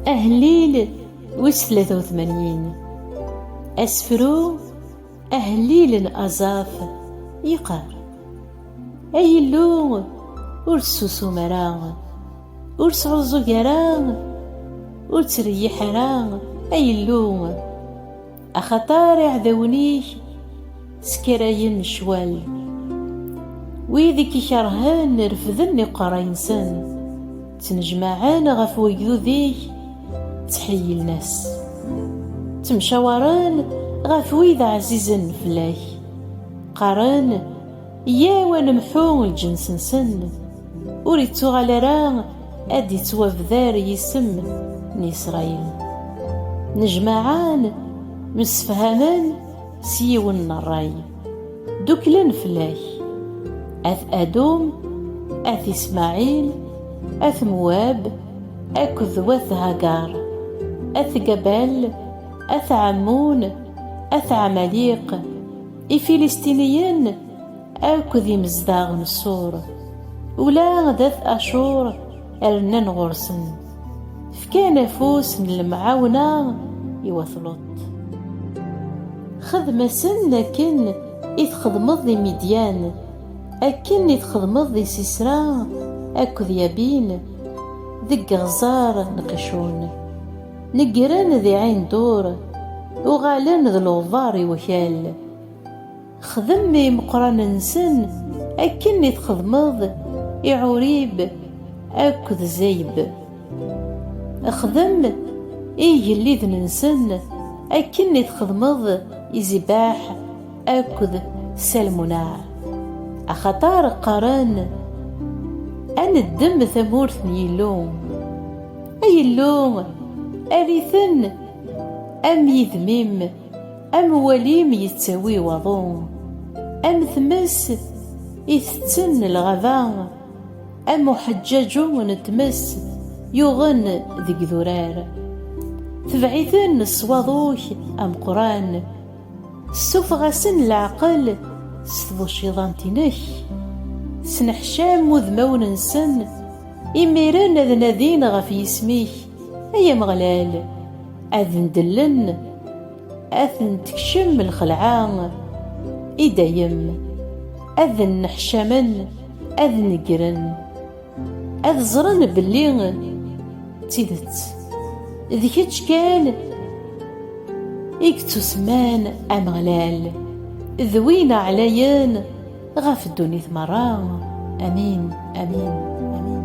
أهليل ويس 83. أسفرو أهليل أزاف يقار أي اللون ورسوسو مران ورسعوزو قران ورتريح ران أي اللون أخطار عذونيك سكراين شوال ويذيك يكرهان رفذن قراينسان تنجمعان غف ويذوذيك تحيي الناس تمشاوران غف ويذا عزيزن فلاك قاران يا ونمحو الجنس نسن وريتو على راه ادي توافذار يسم نيسرايل نجمعان مسفهمان سيون الراي دوكلن فلاك اث ادوم اث اسماعيل اث مواب اكذ وث هاجار اث جبال اث عمون اث عماليق الفلسطينيين اكذ مزداغ نصور ولا ذات اشور ارنن غرسن فكان فوس من المعاونة يوثلط خدمة سن لكن يتخدمض ذي مديان أكن يتخدمض ذي سيسرا أكذ يابين ذي غزار نقشون نقران ذي عين دور وغالان ذي الوضار وكال خدمي مقران نسن أكن يتخدمض يعوريب أكذ زيب أخدم إيه اللي ذي ننسن أكن يتخدمض يزباح أكذ سلموناع أخطار قران أنا الدم ثمورثني اللوم أي اللوم أريثن أم يذميم أم وليم يتسوي وضوم أم ثمس يثتن الغذاء أم حجاجو نتمس يغن ذي ذرار تبعثن الصواضوك أم قران سفغسن العقل ستضو الشيطان تنك سنحشام وذمون نسن إميران ذ نذين غف يسميك أي مغلال أذن دلن أذن تكشم الخلعان إدايم أذن نحشمن أذن قرن أذ زرن باللي تيدت ذيك كان إكتو سمان أمغلال ذوين عليان غاف الدنيا مرة. أمين أمين أمين.